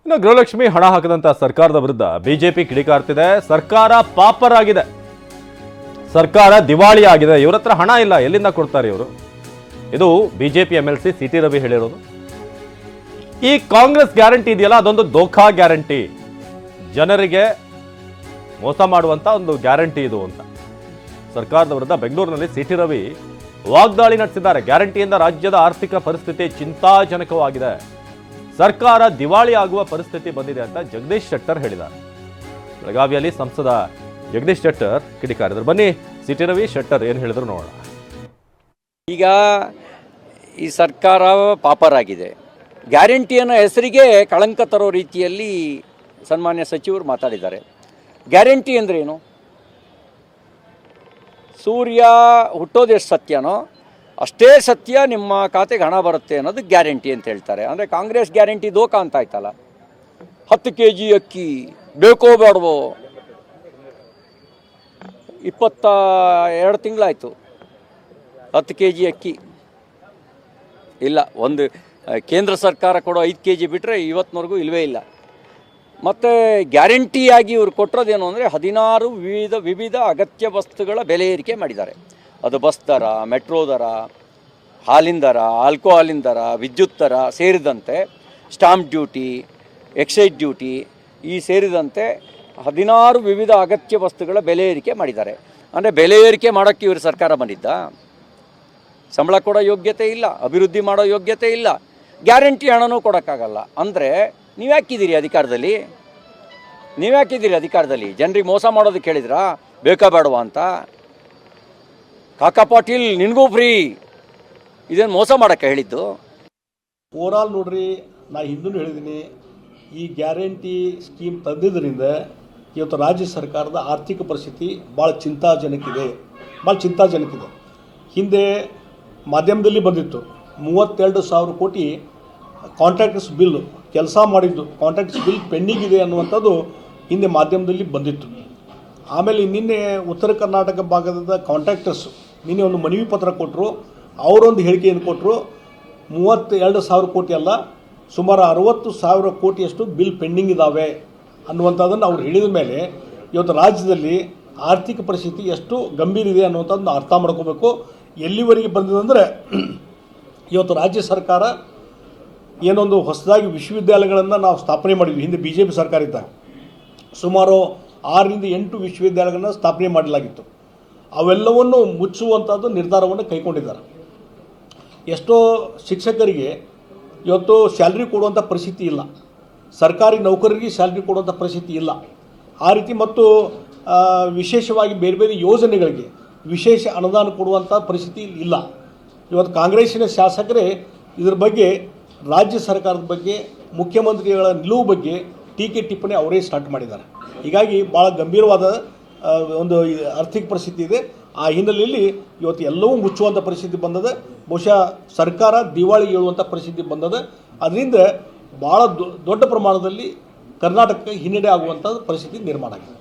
ಇನ್ನು ಗೃಹಲಕ್ಷ್ಮಿ ಹಣ ಹಾಕದಂತ ಸರ್ಕಾರದ ವಿರುದ್ಧ ಬಿಜೆಪಿ ಕಿಡಿಕಾರ್ತಿದೆ. ಸರ್ಕಾರ ಪಾಪರಾಗಿದೆ, ಸರ್ಕಾರ ದಿವಾಳಿ ಆಗಿದೆ, ಇವ್ರ ಹತ್ರ ಹಣ ಇಲ್ಲ, ಎಲ್ಲಿಂದ ಕೊಡ್ತಾರೆ ಇವರು? ಇದು ಬಿಜೆಪಿ MLC CT ರವಿ ಹೇಳಿರೋದು. ಈ ಕಾಂಗ್ರೆಸ್ ಗ್ಯಾರಂಟಿ ಇದೆಯಲ್ಲ, ಅದೊಂದು ದೋಖಾ ಗ್ಯಾರಂಟಿ, ಜನರಿಗೆ ಮೋಸ ಮಾಡುವಂತ ಒಂದು ಗ್ಯಾರಂಟಿ ಇದು ಅಂತ ಸರ್ಕಾರದ ವಿರುದ್ಧ ಬೆಂಗಳೂರಿನಲ್ಲಿ CT ರವಿ ವಾಗ್ದಾಳಿ ನಡೆಸಿದ್ದಾರೆ. ಗ್ಯಾರಂಟಿಯಿಂದ ರಾಜ್ಯದ ಆರ್ಥಿಕ ಪರಿಸ್ಥಿತಿ ಚಿಂತಾಜನಕವಾಗಿದೆ, ಸರ್ಕಾರ ದಿವಾಳಿ ಆಗುವ ಪರಿಸ್ಥಿತಿ ಬಂದಿದೆ ಅಂತ ಜಗದೀಶ್ ಶೆಟ್ಟರ್ ಹೇಳಿದ್ದಾರೆ. ಬೆಳಗಾವಿಯಲ್ಲಿ ಸಂಸದ ಜಗದೀಶ್ ಶೆಟ್ಟರ್ ಕಿಡಿಕಾರಿದ್ರು. ಬನ್ನಿ CT ರವಿ ಶೆಟ್ಟರ್ ಏನು ಹೇಳಿದ್ರು ನೋಡೋಣ. ಈಗ ಈ ಸರ್ಕಾರ ಪಾಪರಾಗಿದೆ, ಗ್ಯಾರಂಟಿಯನ್ನು ಹೆಸರಿಗೆ ಕಳಂಕ ತರೋ ರೀತಿಯಲ್ಲಿ ಸನ್ಮಾನ್ಯ ಸಚಿವರು ಮಾತಾಡಿದ್ದಾರೆ. ಗ್ಯಾರಂಟಿ ಅಂದ್ರೇನು? ಸೂರ್ಯ ಹುಟ್ಟೋದು ಎಷ್ಟು ಸತ್ಯನೋ ಅಷ್ಟೇ ಸತ್ಯ ನಿಮ್ಮ ಖಾತೆಗೆ ಹಣ ಬರುತ್ತೆ ಅನ್ನೋದು ಗ್ಯಾರಂಟಿ ಅಂತ ಹೇಳ್ತಾರೆ. ಅಂದರೆ ಕಾಂಗ್ರೆಸ್ ಗ್ಯಾರಂಟಿ ದೋಖಾ ಅಂತ ಆಯ್ತಲ್ಲ. 10 kg ಅಕ್ಕಿ ಬೇಕೋ ಬೇಡವೋ, 22 ತಿಂಗಳಾಯಿತು 10 kg ಅಕ್ಕಿ ಇಲ್ಲ. ಒಂದು ಕೇಂದ್ರ ಸರ್ಕಾರ ಕೊಡೋ 5 kg ಬಿಟ್ಟರೆ ಇವತ್ತಿನವರೆಗೂ ಇಲ್ಲವೇ ಇಲ್ಲ. ಮತ್ತು ಗ್ಯಾರಂಟಿಯಾಗಿ ಇವರು ಕೊಟ್ಟಿರೋದೇನು ಅಂದರೆ 16 ವಿವಿಧ ಅಗತ್ಯ ವಸ್ತುಗಳ ಬೆಲೆ ಏರಿಕೆ ಮಾಡಿದ್ದಾರೆ. ಅದು ಬಸ್ ದರ, ಮೆಟ್ರೋ ದರ, ಹಾಲಿನ ದರ, ಆಲ್ಕೋಹಾಲಿನ ದರ, ವಿದ್ಯುತ್ ದರ ಸೇರಿದಂತೆ ಸ್ಟಾಂಪ್ ಡ್ಯೂಟಿ, ಎಕ್ಸೈಸ್ ಡ್ಯೂಟಿ ಈ ಸೇರಿದಂತೆ 16 ವಿವಿಧ ಅಗತ್ಯ ವಸ್ತುಗಳ ಬೆಲೆ ಏರಿಕೆ ಮಾಡಿದ್ದಾರೆ. ಅಂದರೆ ಬೆಲೆ ಏರಿಕೆ ಮಾಡೋಕ್ಕೆ ಇವರು ಸರ್ಕಾರ ಬಂದಿದ್ದ? ಸಂಬಳ ಕೊಡೋ ಯೋಗ್ಯತೆ ಇಲ್ಲ, ಅಭಿವೃದ್ಧಿ ಮಾಡೋ ಯೋಗ್ಯತೆ ಇಲ್ಲ, ಗ್ಯಾರಂಟಿ ಹಣನೂ ಕೊಡೋಕ್ಕಾಗಲ್ಲ. ಅಂದರೆ ನೀವ್ಯಾಕಿದ್ದೀರಿ ಅಧಿಕಾರದಲ್ಲಿ? ಜನರಿಗೆ ಮೋಸ ಮಾಡೋದಕ್ಕೆ ಹೇಳಿದ್ರಾ? ಬೇಕಾ ಬೇಡವಾ ಅಂತ? ಕಾಕಾ ಪಾಟೀಲ್ ನಿನಗೂ ಫ್ರೀ, ಇದೇನು ಮೋಸ ಮಾಡೋಕ್ಕೆ ಹೇಳಿದ್ದು? ಓವರಾಲ್ ನೋಡ್ರಿ, ನಾ ಹಿಂದೂ ಹೇಳಿದ್ದೀನಿ, ಈ ಗ್ಯಾರಂಟಿ ಸ್ಕೀಮ್ ತಂದಿದ್ದರಿಂದ ಇವತ್ತು ರಾಜ್ಯ ಸರ್ಕಾರದ ಆರ್ಥಿಕ ಪರಿಸ್ಥಿತಿ ಭಾಳ ಚಿಂತಾಜನಕಿದೆ. ಹಿಂದೆ ಮಾಧ್ಯಮದಲ್ಲಿ ಬಂದಿತ್ತು 32,000 ಕೋಟಿ ಕಾಂಟ್ರಾಕ್ಟರ್ಸ್ ಬಿಲ್, ಕೆಲಸ ಮಾಡಿದ್ದು ಕಾಂಟ್ರಾಕ್ಟರ್ಸ್ ಬಿಲ್ ಪೆಂಡಿಂಗ್ ಇದೆ ಅನ್ನುವಂಥದ್ದು ಹಿಂದೆ ಮಾಧ್ಯಮದಲ್ಲಿ ಬಂದಿತ್ತು. ಆಮೇಲೆ ನಿನ್ನೆ ಉತ್ತರ ಕರ್ನಾಟಕ ಭಾಗದ ಕಾಂಟ್ರಾಕ್ಟರ್ಸ್ ನಿನ್ನೆ ಒಂದು ಮನವಿ ಪತ್ರ ಕೊಟ್ಟರು. ಅವರೊಂದು ಹೇಳಿಕೆಯನ್ನು ಕೊಟ್ಟರು, 32,000 ಕೋಟಿ ಅಲ್ಲ, ಸುಮಾರು 60,000 ಕೋಟಿಯಷ್ಟು ಬಿಲ್ ಪೆಂಡಿಂಗ್ ಇದ್ದಾವೆ ಅನ್ನುವಂಥದ್ದನ್ನು ಅವ್ರು ಹೇಳಿದ ಮೇಲೆ ಇವತ್ತು ರಾಜ್ಯದಲ್ಲಿ ಆರ್ಥಿಕ ಪರಿಸ್ಥಿತಿ ಎಷ್ಟು ಗಂಭೀರ ಇದೆ ಅನ್ನುವಂಥದ್ದನ್ನು ಅರ್ಥ ಮಾಡ್ಕೋಬೇಕು. ಎಲ್ಲಿವರೆಗೆ ಬಂದಿದೆ ಅಂದರೆ, ಇವತ್ತು ರಾಜ್ಯ ಸರ್ಕಾರ ಏನೊಂದು ಹೊಸದಾಗಿ ವಿಶ್ವವಿದ್ಯಾಲಯಗಳನ್ನು ನಾವು ಸ್ಥಾಪನೆ ಮಾಡಿದ್ವಿ. ಹಿಂದೆ BJP ಸರ್ಕಾರ ಇದ್ದಾಗ ಸುಮಾರು 6ರಿಂದ 8 ವಿಶ್ವವಿದ್ಯಾಲಯಗಳನ್ನು ಸ್ಥಾಪನೆ ಮಾಡಲಾಗಿತ್ತು. ಅವೆಲ್ಲವನ್ನು ಮುಚ್ಚುವಂಥದ್ದು ನಿರ್ಧಾರವನ್ನು ಕೈಗೊಂಡಿದ್ದಾರೆ. ಎಷ್ಟೋ ಶಿಕ್ಷಕರಿಗೆ ಇವತ್ತು ಸ್ಯಾಲ್ರಿ ಕೊಡುವಂಥ ಪರಿಸ್ಥಿತಿ ಇಲ್ಲ, ಸರ್ಕಾರಿ ನೌಕರರಿಗೆ ಸ್ಯಾಲ್ರಿ ಕೊಡುವಂಥ ಪರಿಸ್ಥಿತಿ ಇಲ್ಲ. ಆ ರೀತಿ ಮತ್ತು ವಿಶೇಷವಾಗಿ ಬೇರೆ ಬೇರೆ ಯೋಜನೆಗಳಿಗೆ ವಿಶೇಷ ಅನುದಾನ ಕೊಡುವಂಥ ಪರಿಸ್ಥಿತಿ ಇಲ್ಲ. ಇವತ್ತು ಕಾಂಗ್ರೆಸ್ಸಿನ ಶಾಸಕರೇ ಇದರ ಬಗ್ಗೆ, ರಾಜ್ಯ ಸರ್ಕಾರದ ಬಗ್ಗೆ, ಮುಖ್ಯಮಂತ್ರಿಗಳ ನಿಲುವು ಬಗ್ಗೆ ಟೀಕೆ ಟಿಪ್ಪಣಿ ಅವರೇ ಸ್ಟಾರ್ಟ್ ಮಾಡಿದ್ದಾರೆ. ಹೀಗಾಗಿ ಭಾಳ ಗಂಭೀರವಾದ ಒಂದು ಆರ್ಥಿಕ ಪರಿಸ್ಥಿತಿ ಇದೆ. ಆ ಹಿನ್ನೆಲೆಯಲ್ಲಿ ಇವತ್ತು ಎಲ್ಲವೂ ಮುಚ್ಚುವಂಥ ಪರಿಸ್ಥಿತಿ ಬಂದದ. ಬಹುಶಃ ಸರ್ಕಾರ ದಿವಾಳಿ ಹೇಳುವಂಥ ಪರಿಸ್ಥಿತಿ ಬಂದದ. ಅದರಿಂದ ಭಾಳ ದೊಡ್ಡ ಪ್ರಮಾಣದಲ್ಲಿ ಕರ್ನಾಟಕಕ್ಕೆ ಹಿನ್ನಡೆ ಆಗುವಂಥ ಪರಿಸ್ಥಿತಿ ನಿರ್ಮಾಣ ಆಗಿದೆ.